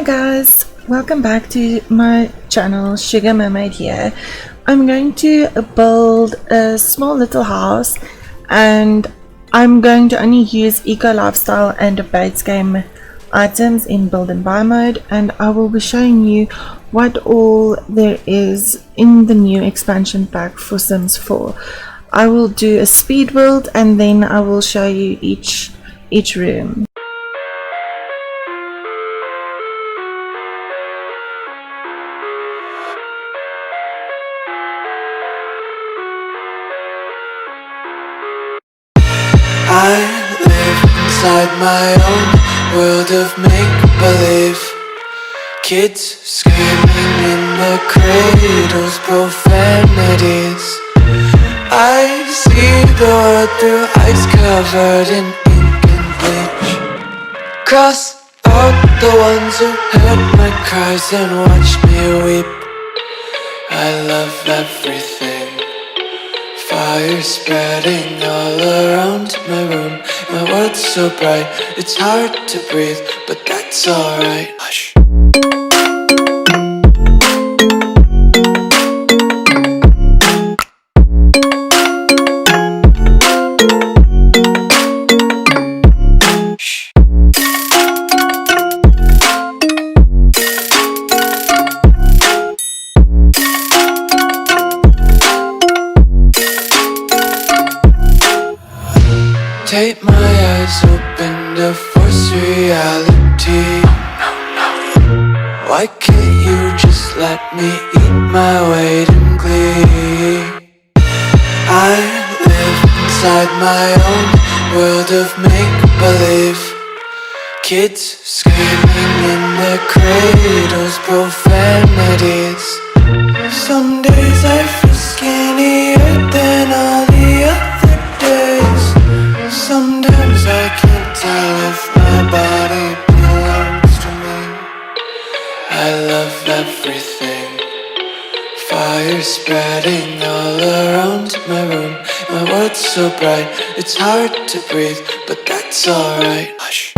guys, welcome back to my channel. Sugar Mermaid here. I'm going to build a small little house and I'm going to only use eco lifestyle and base game items in build and buy mode, and I will be showing you what all there is in the new expansion pack for Sims 4. I will do a speed build and then I will show you each room. I live inside my own world of make-believe. Kids screaming in their cradles, profanities. I see the world through ice covered in ink and bleach. Cross out the ones who heard my cries and watched me weep. I love everything. Fire spreading all around my room. My world's so bright, it's hard to breathe, but that's alright. Hush. Take my eyes open to force reality. Why can't you just let me eat my weight in glee? I live inside my own world of make-believe. Kids screaming in their cradles, profanities. Some days I feel skinnier than all the other days. Sometimes I can't tell if my body belongs to me. I love everything. Fire spreading all around my room. My world's so bright, it's hard to breathe, but that's alright. Hush.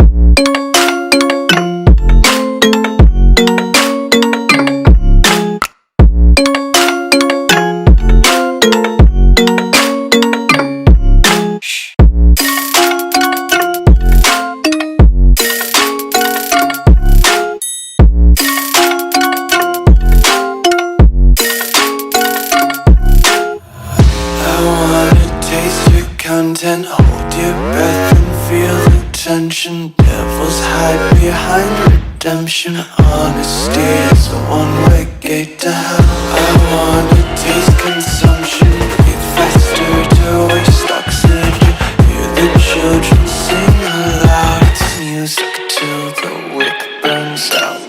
Content, hold your breath and feel the tension. Devils hide behind redemption. Honesty is a one-way gate to hell. I wanna taste consumption. Breathe faster to waste oxygen. Hear the children sing aloud. It's music till the wick burns out.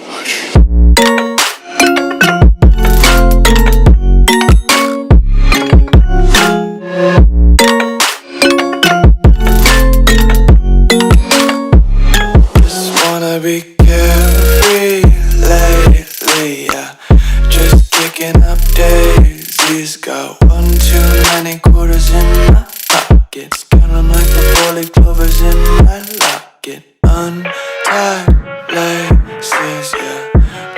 Be carefree lately, yeah. Just kicking up daisies. Got one too many quarters in my pockets. Count 'em like the 4-leaf clovers in my locket. Untied laces, yeah.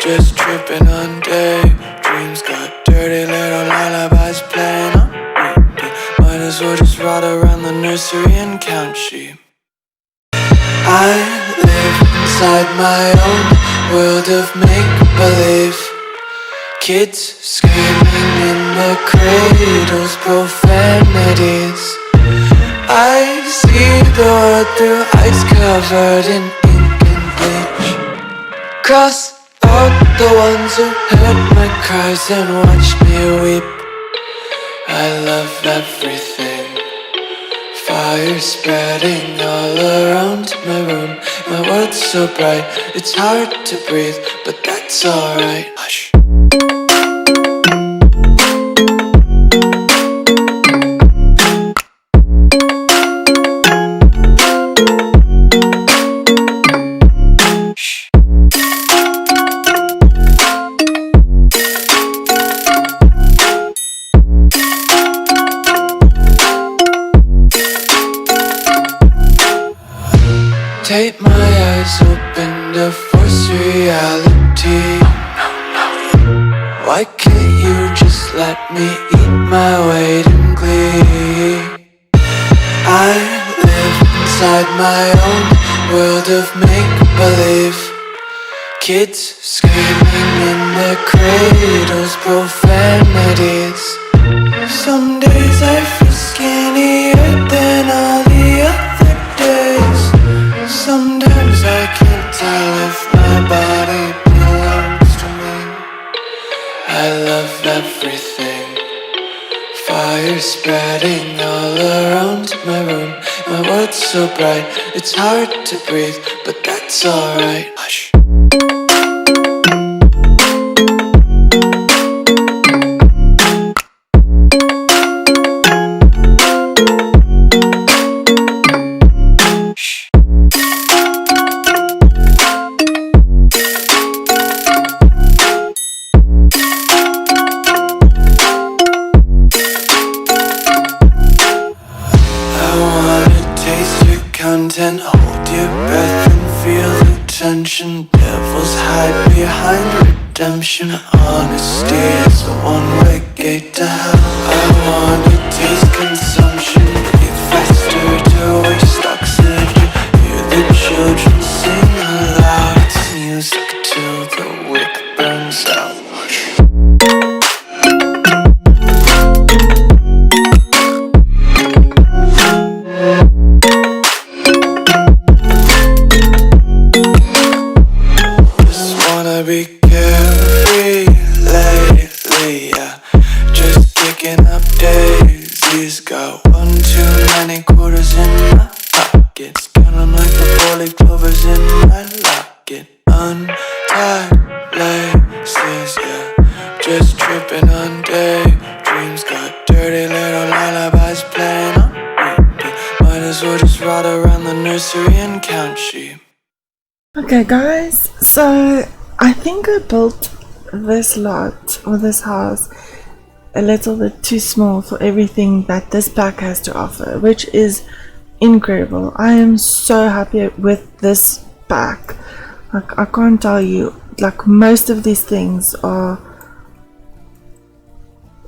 Just tripping on daydreams. Got dirty little lullabies playing on repeat. Might as well just ride around the nursery and count sheep. I live inside my own world of make-believe. Kids screaming in their cradles, profanities. I see the world through ice covered in ink and bleach. Cross out the ones who heard my cries and watched me weep. I love everything. Fire spreading all around my room. My world's so bright, it's hard to breathe, but that's alright. Hush. Take my eyes open to force reality. Why can't you just let me eat my weight in glee? I live inside my own world of make-believe. Kids screaming in their cradles, profanities. Some days I feel skinnier than all the other days. Sometimes I can't tell if my body belongs to me. I love everything. Fire spreading all around my room. My world's so bright, it's hard to breathe, but that's alright. Hush. Content, hold your breath and feel the tension. Devils hide behind redemption. Honesty is a one-way gate to hell. I wanna taste consumption. Breathe faster to waste oxygen. Hear the children sing aloud. It's music till the wick burns out. Be carefree lately, yeah. Just picking up daisies. Got one too many quarters in my pockets. Count 'em like the four-leaf clovers in my locket. Untied laces, yeah. Just tripping on daydreams. Got dirty little lullabies playing on repeat. Might as well just ride around the nursery and count sheep. Okay guys, so I think I built this lot or this house a little bit too small for everything that this pack has to offer, which is incredible. I am so happy with this pack. Like, I can't tell you, like, most of these things are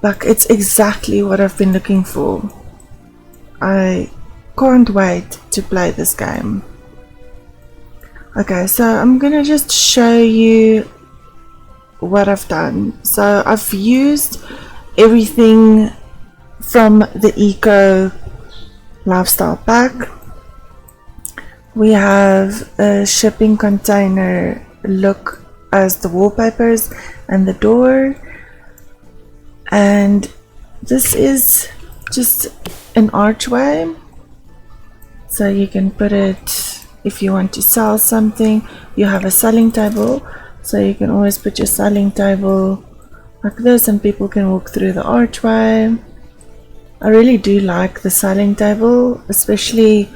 like, it's exactly what I've been looking for. I can't wait to play this game. Okay, so I'm gonna just show you what I've done. So I've used everything from the Eco Lifestyle pack. We have a shipping container look as the wallpapers and the door, and this is just an archway, so you can put it if you want to sell something. You have a selling table, so you can always put your selling table like this and people can walk through the archway. I really do like the selling table, especially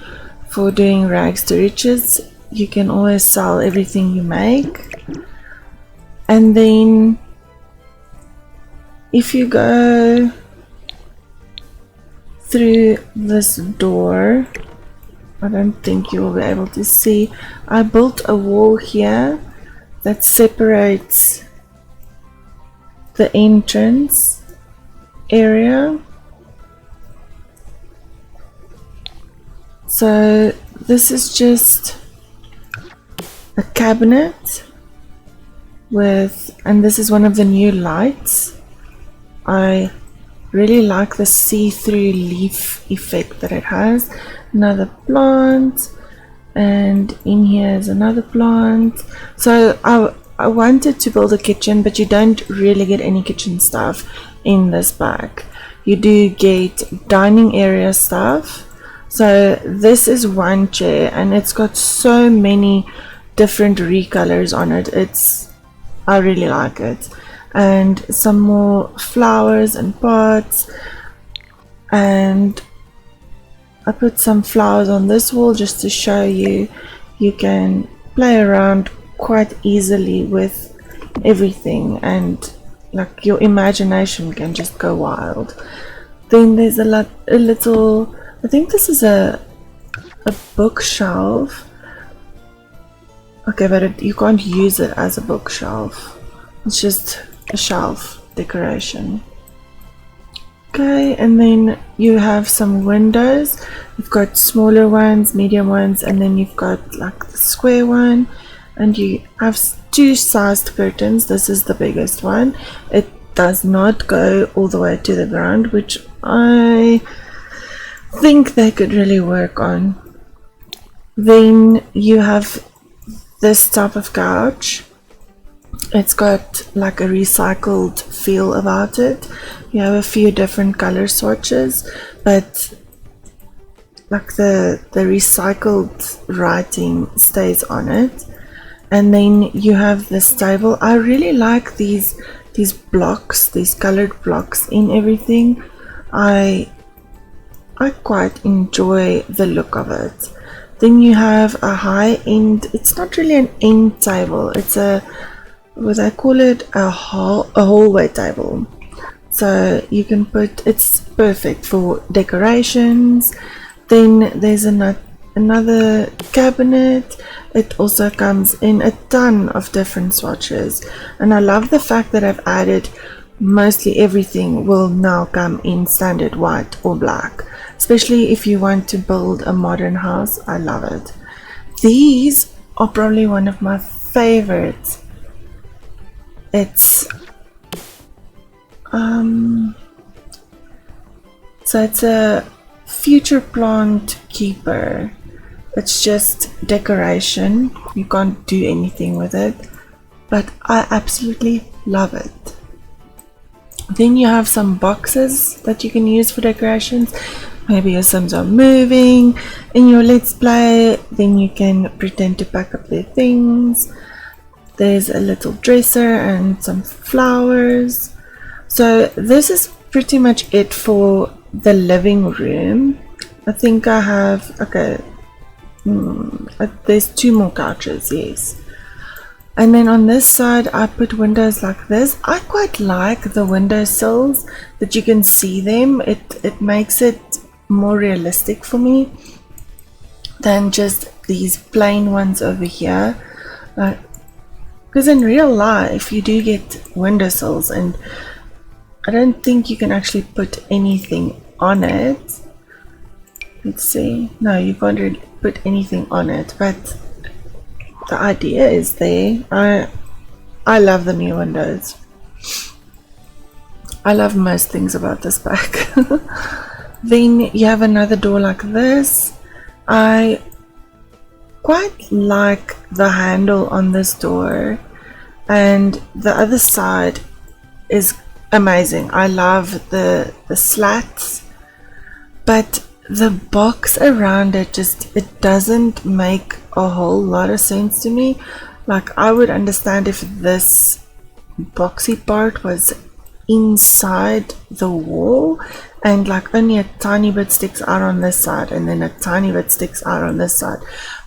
for doing rags to riches. You can always sell everything you make. And then if you go through this door, I don't think you will be able to see. I built a wall here that separates the entrance area. So this is just a cabinet with, and this is one of the new lights. I really like the see-through leaf effect that it has. Another plant, and in here is another plant. So I wanted to build a kitchen, but you don't really get any kitchen stuff in this pack. You do get dining area stuff. So this is one chair and it's got so many different recolors on it. I really like it. And some more flowers and pots, and I put some flowers on this wall just to show you can play around quite easily with everything, and like your imagination can just go wild. Then there's a little, I think this is a bookshelf, Okay, but you can't use it as a bookshelf. It's just a shelf decoration. Okay, and then you have some windows. You've got smaller ones, medium ones, and then you've got like the square one. And you have two sized curtains. This is the biggest one. It does not go all the way to the ground, which I think they could really work on. Then you have this type of couch. It's got like a recycled feel about it. You have a few different color swatches, but like the recycled writing stays on it. And then you have this table. I really like these blocks, these colored blocks in everything. I quite enjoy the look of it. Then you have a high end, it's not really an end table, it's a, what I call it, a hallway table. So you can put, it's perfect for decorations. Then there's another cabinet. It also comes in a ton of different swatches, and I love the fact that I've added mostly everything will now come in standard white or black, especially if you want to build a modern house. I love it. These are probably one of my favorites. It's so it's a future plant keeper. It's just decoration. You can't do anything with it, but I absolutely love it. Then you have some boxes that you can use for decorations. Maybe your Sims are moving in your Let's Play, then you can pretend to pack up their things. There's a little dresser and some flowers. So this is pretty much it for the living room. I think I have, okay, there's two more couches, yes. And then on this side I put windows like this. I quite like the windowsills that you can see them. It makes it more realistic for me than just these plain ones over here. Because in real life you do get windowsills, and I don't think you can actually put anything on it. Let's see. No, you can't really put anything on it, but the idea is there. I love the new windows. I love most things about this pack. Then you have another door like this. I quite like the handle on this door, and the other side is amazing. I love the slats, but the box around it it doesn't make a whole lot of sense to me. Like, I would understand if this boxy part was inside the wall and like only a tiny bit sticks out on this side and then a tiny bit sticks out on this side,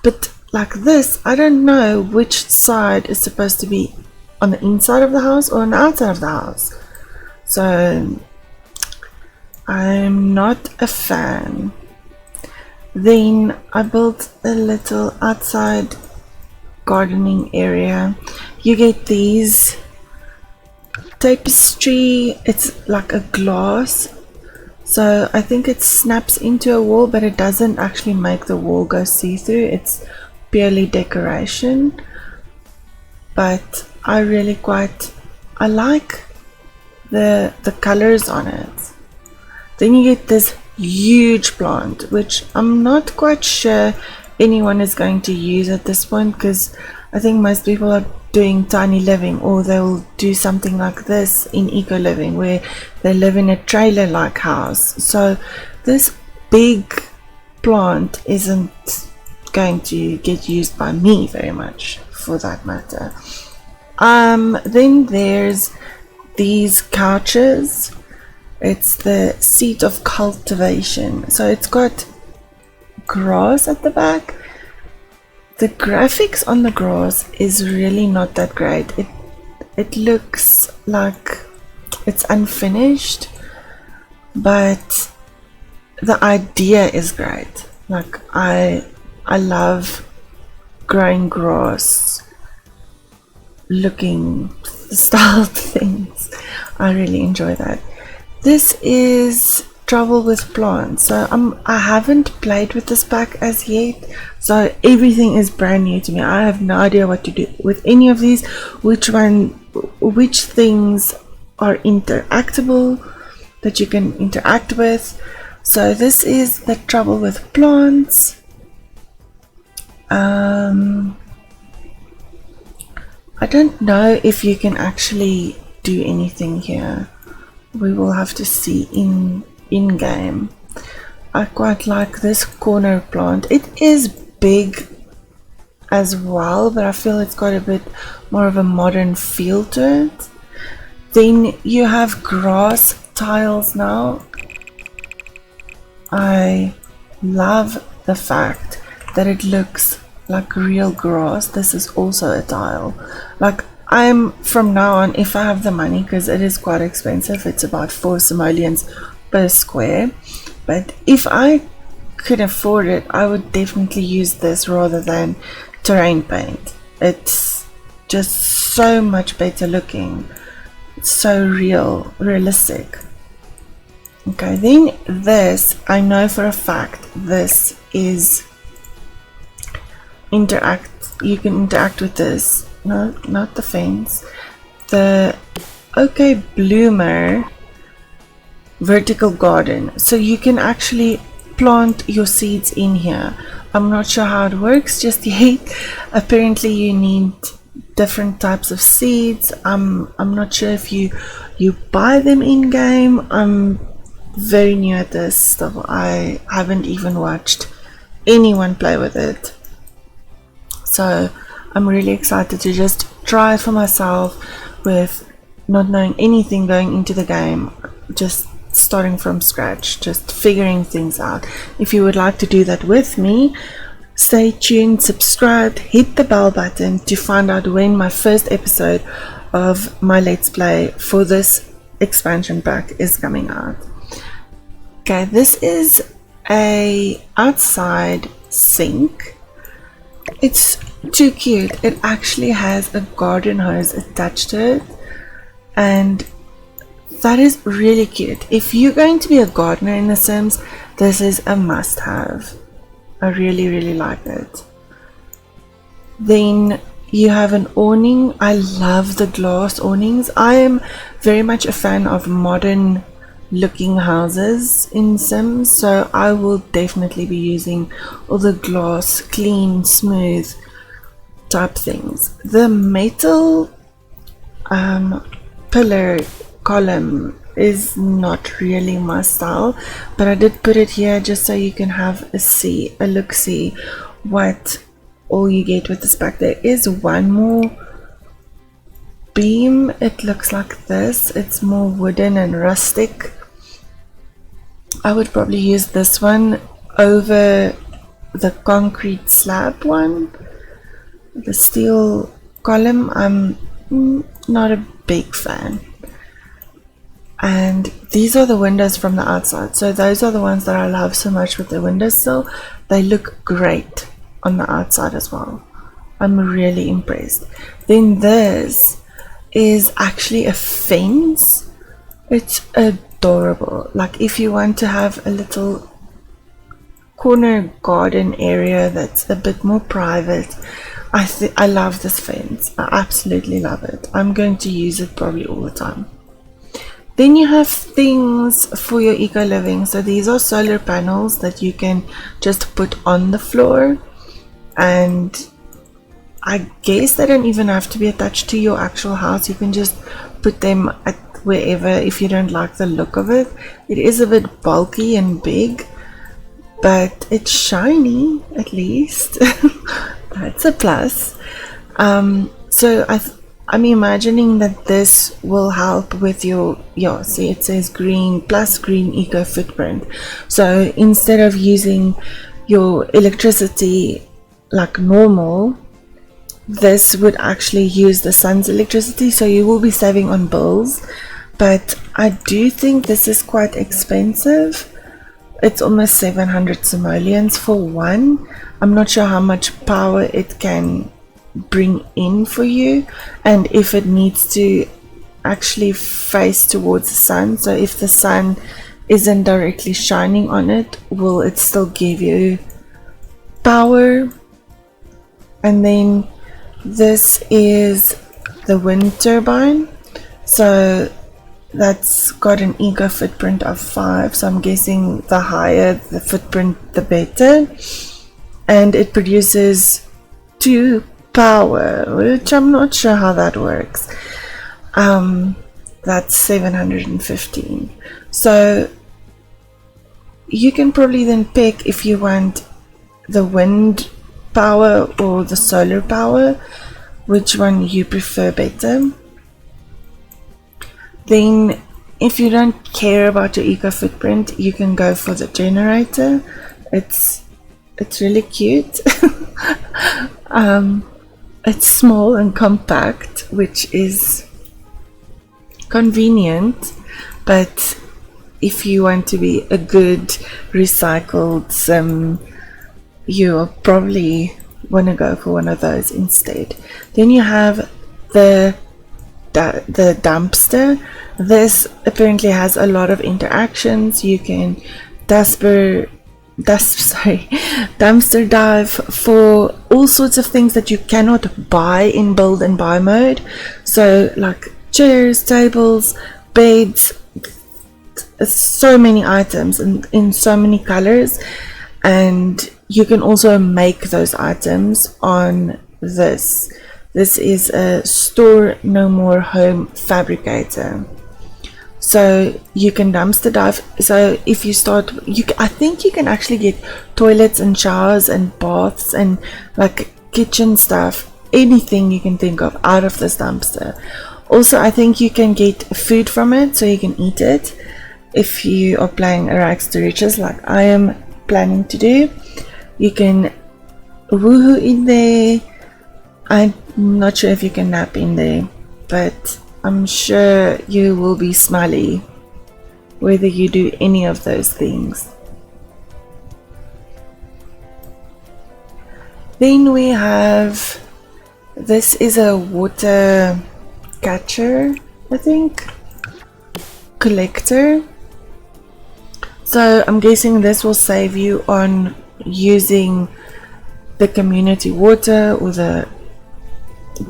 but like this, I don't know which side is supposed to be on the inside of the house or on the outside of the house. So I'm not a fan. Then I built a little outside gardening area. You get these tapestry. It's like a glass, so I think it snaps into a wall, but it doesn't actually make the wall go see-through. It's purely decoration, but I really I like the colors on it. Then you get this huge plant, which I'm not quite sure anyone is going to use at this point, because I think most people are doing tiny living, or they'll do something like this in eco living where they live in a trailer like house. So this big plant isn't going to get used by me very much, for that matter. Then there's these couches. It's the seat of cultivation. So it's got grass at the back. The graphics on the grass is really not that great. It looks like it's unfinished, but the idea is great. Like, I love growing grass looking styled things. I really enjoy that. This is Trouble with Plants. So I haven't played with this pack as yet, so everything is brand new to me. I have no idea what to do with any of these, which things are interactable that you can interact with. So this is the Trouble with Plants. I don't know if you can actually do anything here. We will have to see in game. I quite like this corner plant. It is big as well, but I feel it's got a bit more of a modern feel to it. Then you have grass tiles now. I love the fact that it looks like real grass. This is also a tile. Like, I'm from now on, if I have the money, because it is quite expensive, it's about 4 simoleons per square, but if I could afford it, I would definitely use this rather than terrain paint. It's just so much better looking. It's so realistic. Okay, then this, I know for a fact this is you can interact with this. No, not the fence. The OK Bloomer vertical garden. So you can actually plant your seeds in here. I'm not sure how it works just yet. Apparently you need different types of seeds. I'm not sure if you buy them in game. I'm very new at this stuff. I haven't even watched anyone play with it. So I'm really excited to just try it for myself with not knowing anything going into the game, just starting from scratch, just figuring things out. If you would like to do that with me, stay tuned, subscribe, hit the bell button to find out when my first episode of my Let's Play for this expansion pack is coming out. Okay, this is a outside sink. It's too cute. It actually has a garden hose attached to it, and that is really cute. If you're going to be a gardener in The Sims, this is a must-have. I really like it. Then you have an awning. I love the glass awnings. I am very much a fan of modern looking houses in Sims, so I will definitely be using all the glass, clean, smooth type things. The metal pillar column is not really my style, but I did put it here just so you can have a look-see what all you get with this pack. There is one more beam. It looks like this. It's more wooden and rustic. I would probably use this one over the concrete slab one. The steel column, I'm not a big fan. And these are the windows from the outside. So those are the ones that I love so much with the windowsill. They look great on the outside as well. I'm really impressed. Then this is actually a fence. It's adorable. Like, if you want to have a little corner garden area that's a bit more private, I love this fence. I absolutely love it. I'm going to use it probably all the time. Then you have things for your eco living. So these are solar panels that you can just put on the floor, and I guess they don't even have to be attached to your actual house. You can just put them at wherever if you don't like the look of it. It is a bit bulky and big, but it's shiny at least. That's a plus. So I'm imagining that this will help with your, see, it says green plus green eco footprint. So instead of using your electricity like normal, this would actually use the sun's electricity, so you will be saving on bills. But I do think this is quite expensive. It's almost 700 simoleons for one. I'm not sure how much power it can bring in for you, and if it needs to actually face towards the sun. So if the sun isn't directly shining on it, will it still give you power? And then this is the wind turbine. So that's got an eco footprint of 5, so I'm guessing the higher the footprint the better, and it produces 2 power, which I'm not sure how that works. That's 715. So you can probably then pick if you want the wind power or the solar power, which one you prefer better. Then if you don't care about your eco footprint, you can go for the generator. It's really cute. It's small and compact, which is convenient, but if you want to be a good recycled sim, you'll probably want to go for one of those instead. Then you have the dumpster. This apparently has a lot of interactions. You can dumpster dive for all sorts of things that you cannot buy in build and buy mode. So like chairs, tables, beds, so many items in so many colors, and you can also make those items on this. This is a Store No More home fabricator. So you can dumpster dive. So if you start, I think you can actually get toilets and showers and baths and like kitchen stuff, anything you can think of out of this dumpster. Also, I think you can get food from it, so you can eat it if you are playing a rags to riches like I am planning to do. You can woohoo in there. I'm not sure if you can nap in there, but I'm sure you will be smiley whether you do any of those things. Then we have, this is a water catcher, I think, collector. So I'm guessing this will save you on using the community water or the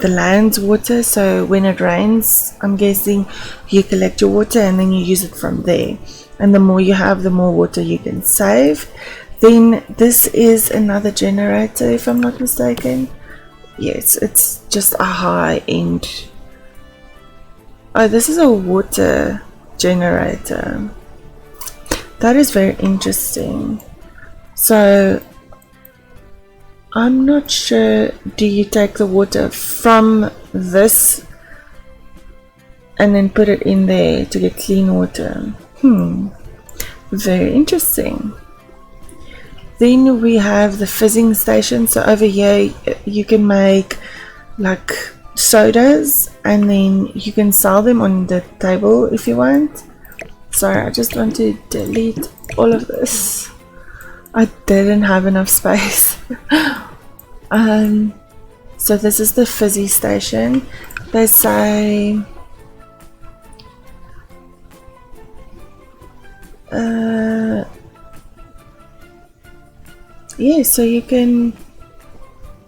land's water. So when it rains, I'm guessing you collect your water and then you use it from there, and the more you have, the more water you can save. Then this is another generator, if I'm not mistaken. Yes, it's just a high-end. Oh, this is a water generator. That is very interesting. So I'm not sure, do you take the water from this and then put it in there to get clean water? Very interesting. Then we have the fizzing station. So over here you can make like sodas and then you can sell them on the table if you want. Sorry, I just want to delete all of this. I didn't have enough space. So this is the fizzy station. They say yeah, so you can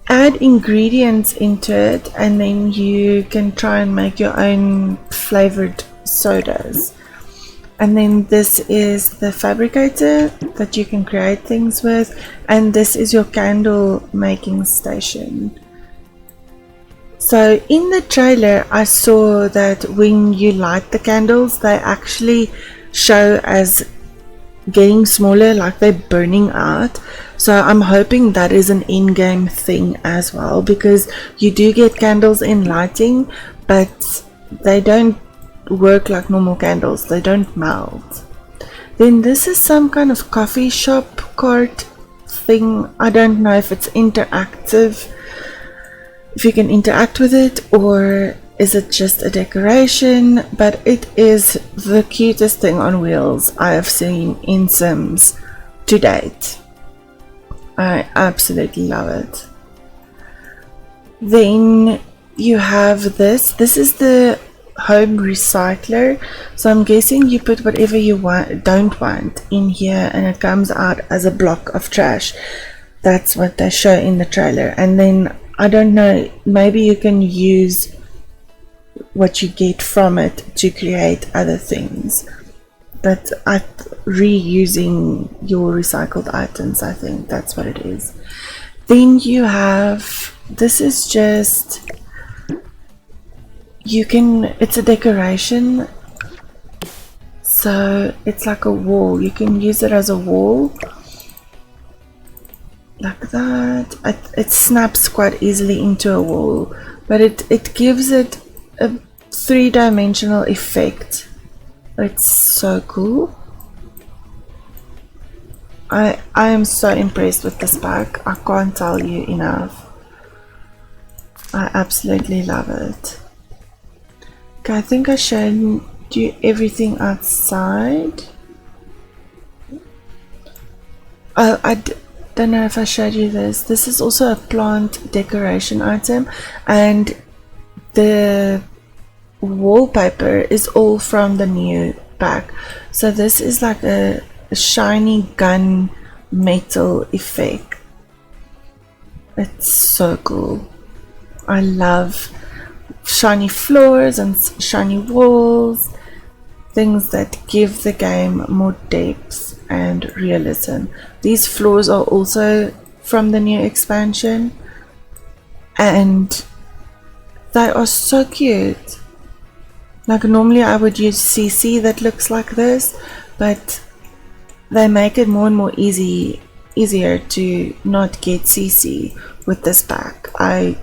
add ingredients into it and then you can try and make your own flavored sodas. And then this is the fabricator that you can create things with, and this is your candle making station. So in the trailer I saw that when you light the candles, they actually show as getting smaller, like they're burning out. So I'm hoping that is an in-game thing as well, because you do get candles in lighting, but they don't work like normal candles, they don't melt. Then this is some kind of coffee shop cart thing. I don't know if it's interactive, if you can interact with it, or is it just a decoration, but it is the cutest thing on wheels I have seen in Sims. to date. I absolutely love it. Then you have this is the home recycler, so I'm guessing you put whatever you don't want in here and it comes out as a block of trash. That's what they show in the trailer. And then I don't know, maybe you can use what you get from it to create other things, but reusing your recycled items, I think that's what it is. Then you have, this is just, it's a decoration, so it's like a wall. You can use it as a wall like that. It snaps quite easily into a wall, but it gives it a three-dimensional effect. It's so cool. I am so impressed with this bag. I can't tell you enough. I absolutely love it. Okay, I think I showed you everything outside. Oh, I don't know if I showed you this. This is also a plant decoration item, and the wallpaper is all from the new pack. So this is like a shiny gun metal effect. It's so cool. I love shiny floors and shiny walls, things that give the game more depth and realism. These floors are also from the new expansion, and they are so cute. Like normally I would use CC that looks like this, but they make it more and more easier to not get CC with this pack. I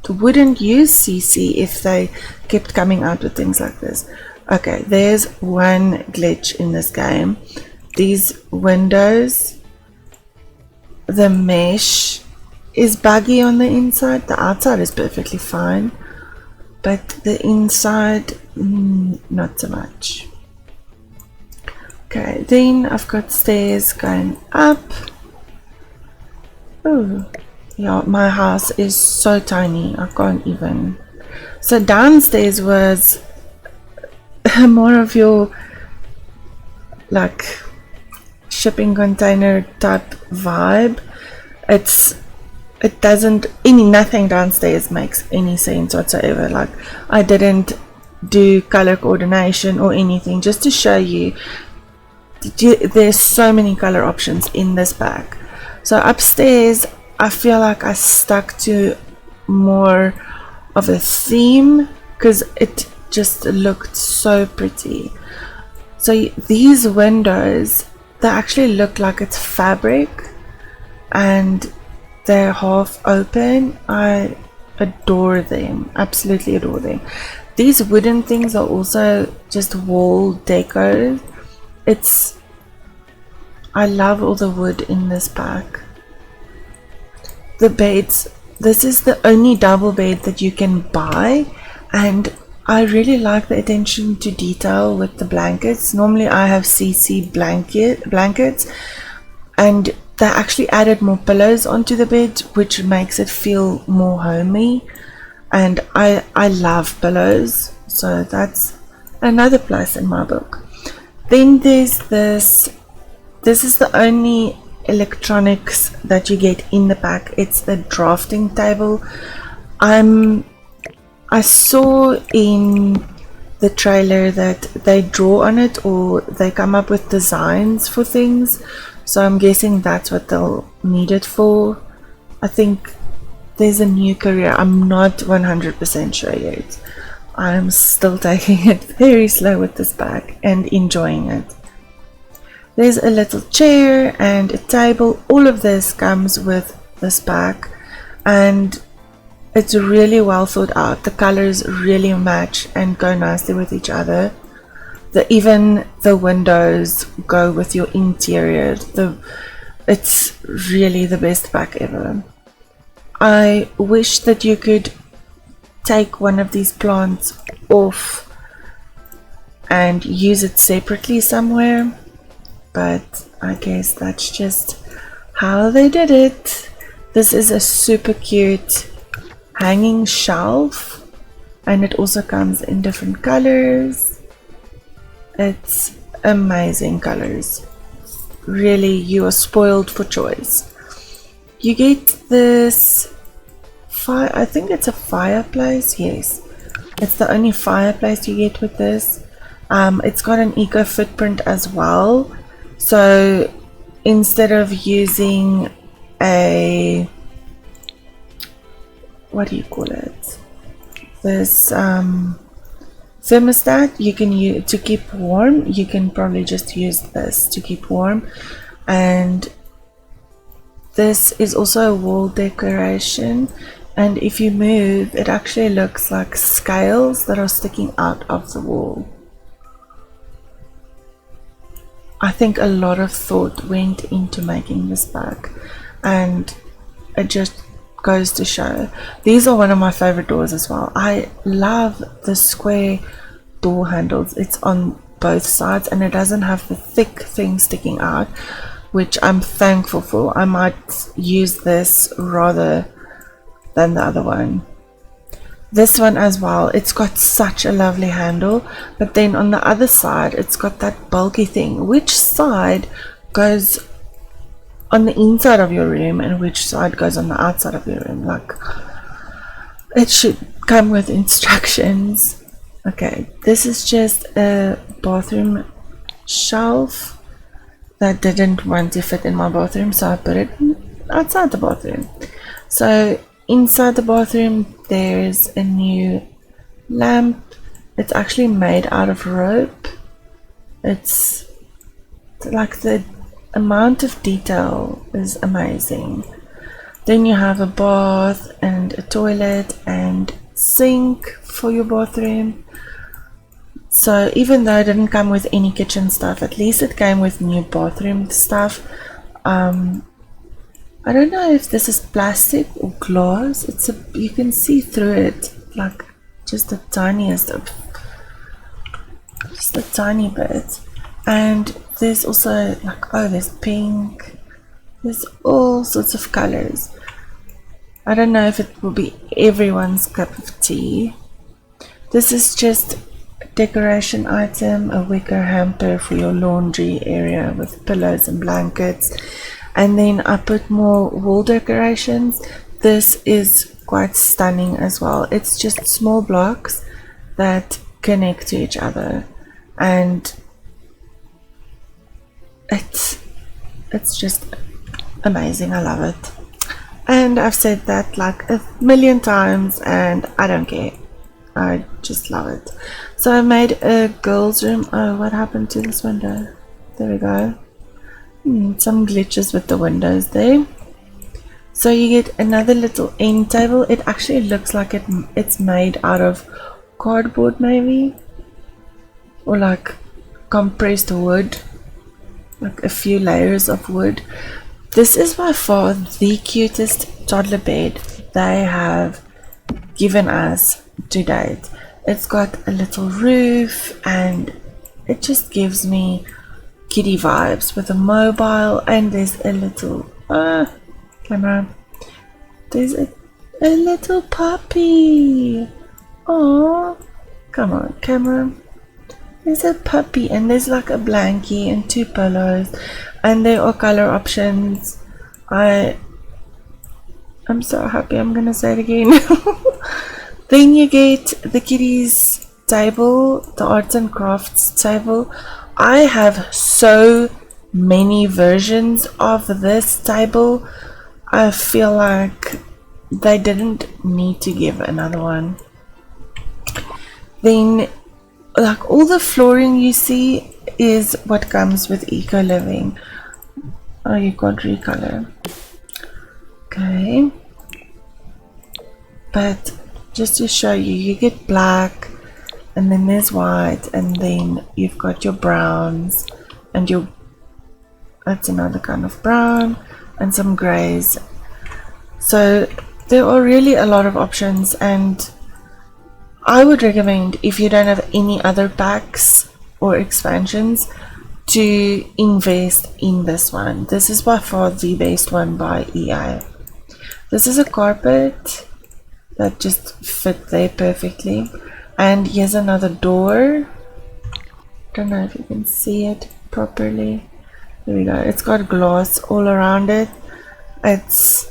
wouldn't use CC if they kept coming out with things like this. Okay, there's one glitch in this game. These windows, the mesh is buggy on the inside. The outside is perfectly fine, but the inside, not so much. Okay, then I've got stairs going up. Oh, yeah, my house is so tiny, I can't even. So downstairs was more of your like shipping container type vibe. Nothing downstairs makes any sense whatsoever. Like I didn't do color coordination or anything, just to show you there's so many color options in this pack. So upstairs I feel like I stuck to more of a theme because it just looked so pretty. So these windows, they actually look like it's fabric and they're half open. I adore them, absolutely adore them. These wooden things are also just wall decor. I love all the wood in this pack. The beds, this is the only double bed that you can buy, and I really like the attention to detail with the blankets. Normally I have CC blankets, and they actually added more pillows onto the bed, which makes it feel more homey, and I love pillows, so that's another plus in my book. Then there's this is the only electronics that you get in the pack. It's the drafting table. I saw in the trailer that they draw on it, or they come up with designs for things, so I'm guessing that's what they'll need it for. I think there's a new career. I'm not 100% sure yet. I'm still taking it very slow with this bag and enjoying it. There's a little chair and a table. All of this comes with this pack, and it's really well thought out. The colors really match and go nicely with each other. Even the windows go with your interior. It's really the best pack ever. I wish that you could take one of these plants off and use it separately somewhere, but I guess that's just how they did it. This is a super cute hanging shelf, and it also comes in different colors. It's amazing colors. Really, you are spoiled for choice. You get this I think it's a fireplace. Yes, it's the only fireplace you get with this. It's got an eco footprint as well, so instead of using a, what do you call it, this thermostat you can use to keep warm, you can probably just use this to keep warm. And this is also a wall decoration, and if you move, it actually looks like scales that are sticking out of the wall. I think a lot of thought went into making this bag, and it just goes to show. These are one of my favorite doors as well. I love the square door handles. It's on both sides, and it doesn't have the thick thing sticking out, which I'm thankful for. I might use this rather than the other one. This one as well, it's got such a lovely handle, but then on the other side it's got that bulky thing. Which side goes on the inside of your room and which side goes on the outside of your room? Like, it should come with instructions. Okay, this is just a bathroom shelf that didn't want to fit in my bathroom, so I put it outside the bathroom. So inside the bathroom there's a new lamp. It's actually made out of rope. It's like, the amount of detail is amazing. Then you have a bath and a toilet and sink for your bathroom. So even though it didn't come with any kitchen stuff, at least it came with new bathroom stuff. I don't know if this is plastic or glass. You can see through it, like just the tiniest of, just a tiny bit. And there's also like, oh, there's pink, there's all sorts of colors. I don't know if it will be everyone's cup of tea. This is just a decoration item, a wicker hamper for your laundry area with pillows and blankets. And then I put more wall decorations. This is quite stunning as well. It's just small blocks that connect to each other, and it's just amazing. I love it, and I've said that like 1,000,000 times and I don't care. I just love it. So I made a girls' room. Oh, what happened to this window? There we go. Some glitches with the windows there. So you get another little end table. It actually looks like it's made out of cardboard maybe, or like compressed wood, like a few layers of wood. This is by far the cutest toddler bed they have given us to date. It's got a little roof and it just gives me kitty vibes with a mobile, and there's a little camera. There's a little puppy. Oh, come on, camera. There's a puppy, and there's like a blankie and 2 pillows, and there are color options. I'm so happy. I'm gonna say it again. Then you get the kitties table, the arts and crafts table. I have so many versions of this table. I feel like they didn't need to give another one. Then like all the flooring you see is what comes with Eco Living. Oh, you can't recolor. Okay. But just to show you, you get black, and then there's white, and then you've got your browns, and that's another kind of brown, and some grays. So there are really a lot of options, and I would recommend, if you don't have any other packs or expansions, to invest in this one. This is by far the best one by EA. This is a carpet that just fit there perfectly. And here's another door. Don't know if you can see it properly. There we go. It's got glass all around it. It's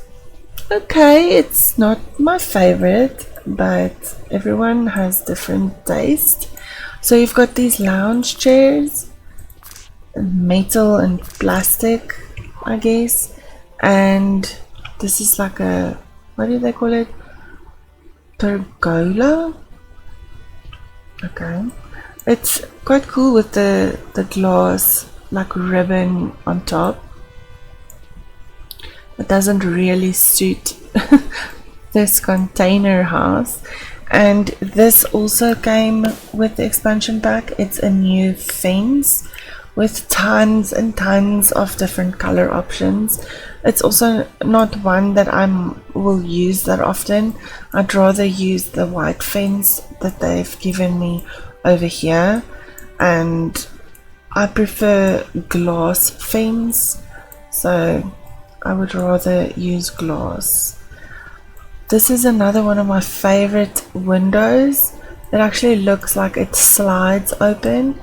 okay. It's not my favorite, but everyone has different taste. So you've got these lounge chairs, metal and plastic, I guess. And this is like a, what do they call it? Pergola. Okay. It's quite cool with the glass like ribbon on top. It doesn't really suit this container house. And this also came with the expansion pack. It's a new fence with tons and tons of different color options. It's also not one that I will use that often. I'd rather use the white fence that they've given me over here, and I prefer glass fence, so I would rather use glass. This is another one of my favorite windows. It actually looks like it slides open,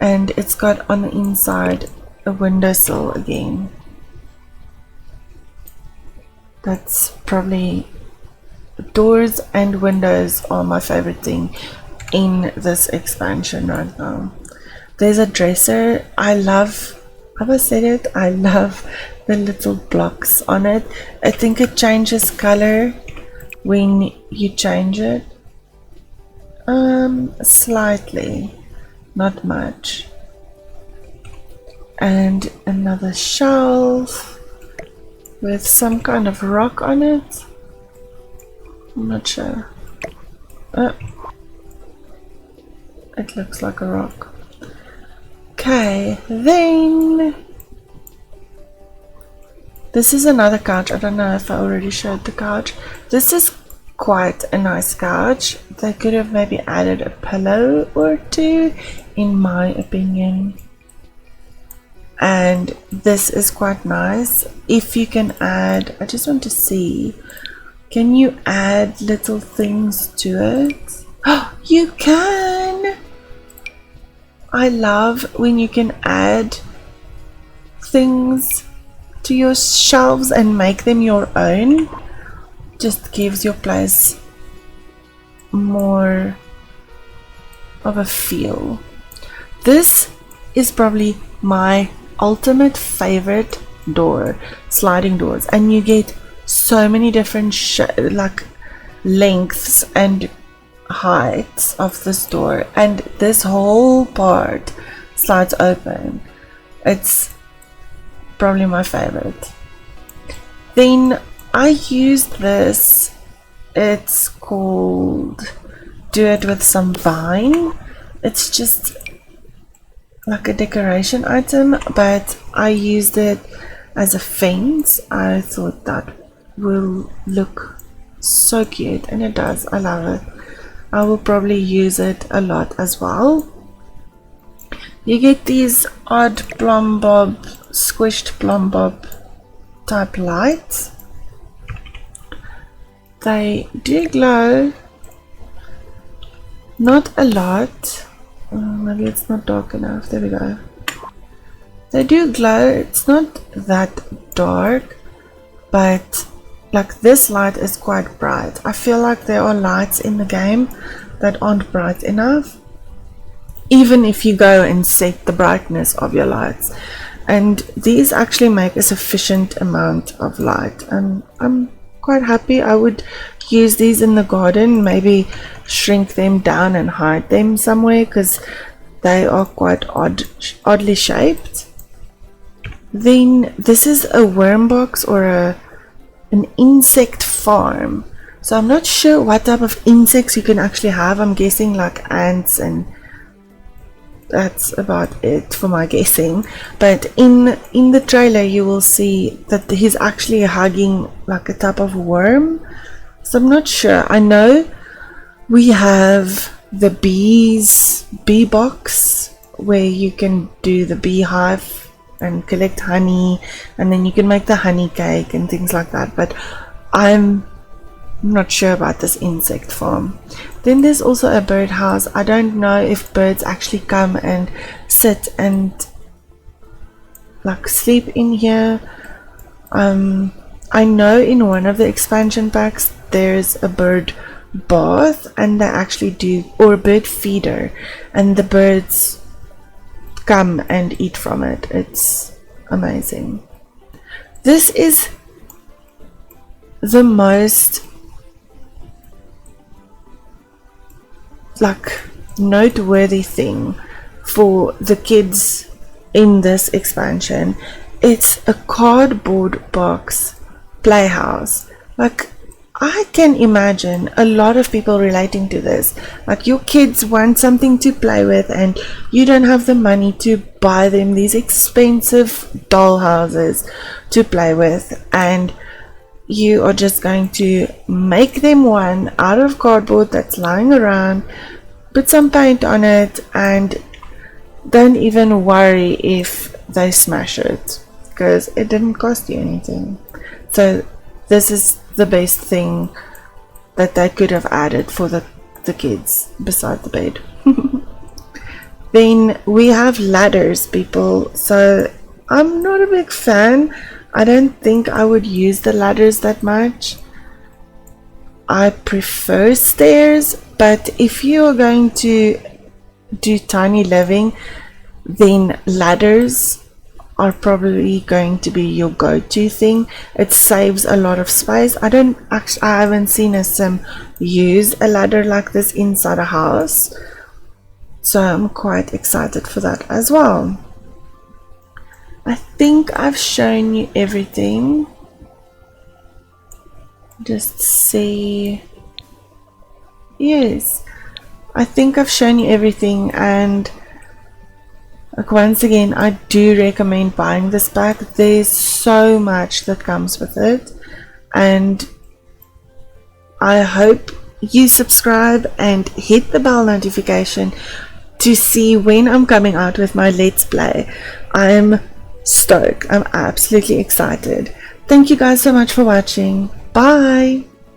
and it's got on the inside a windowsill again. That's probably, doors and windows are my favorite thing in this expansion right now. There's a dresser. Have I said it? I love the little blocks on it. I think it changes color when you change it. Slightly, not much. And another shelf with some kind of rock on it. I'm not sure. It looks like a rock. Okay, then this is another couch. I don't know if I already showed the couch. This is quite a nice couch. They could have maybe added a pillow or two, in my opinion. And this is quite nice. If you can add, I just want to see, can you add little things to it? Oh, you can! I love when you can add things to your shelves and make them your own. Just gives your place more of a feel. This is probably my ultimate favorite door, sliding doors, and you get so many different like lengths and heights of this door, and this whole part slides open. It's probably my favorite. Then I used this, it's called Do It With Some Vine. It's just like a decoration item, but I used it as a fence. I thought that will look so cute, and it does. I love it. I will probably use it a lot as well. You get these odd plumb bob, squished plumb bob type lights. They do glow, not a lot. Maybe it's not dark enough. There we go. They do glow. It's not that dark, but like this light is quite bright. I feel like there are lights in the game that aren't bright enough, even if you go and set the brightness of your lights. And these actually make a sufficient amount of light, and I'm quite happy. I would use these in the garden, maybe shrink them down and hide them somewhere, because they are quite oddly shaped. Then this is a worm box or an insect farm. So I'm not sure what type of insects you can actually have. I'm guessing like ants, and that's about it for my guessing. But in the trailer you will see that he's actually hugging like a type of worm. So I'm not sure. I know we have the bee box where you can do the beehive and collect honey, and then you can make the honey cake and things like that. But I'm not sure about this insect farm. Then there's also a birdhouse. I don't know if birds actually come and sit and like sleep in here. I know in one of the expansion packs there's a bird bath, and they actually do, or a bird feeder, and the birds come and eat from it. It's amazing. This is the most like noteworthy thing for the kids in this expansion. It's a cardboard box playhouse. Like, I can imagine a lot of people relating to this. Like, your kids want something to play with and you don't have the money to buy them these expensive doll houses to play with, and you are just going to make them one out of cardboard that's lying around, put some paint on it, and don't even worry if they smash it, because it didn't cost you anything. So this is the best thing that they could have added for the kids beside the bed. Then we have ladders, people. So I'm not a big fan. I don't think I would use the ladders that much. I prefer stairs, but if you are going to do tiny living, then ladders are probably going to be your go-to thing. It saves a lot of space. I haven't seen a sim use a ladder like this inside a house, so I'm quite excited for that as well. I think I've shown you everything. Just see. Yes, I think I've shown you everything, and like, once again, I do recommend buying this pack. There's so much that comes with it, and I hope you subscribe and hit the bell notification to see when I'm coming out with my Let's Play. I'm stoked. I'm absolutely excited. Thank you guys so much for watching. Bye!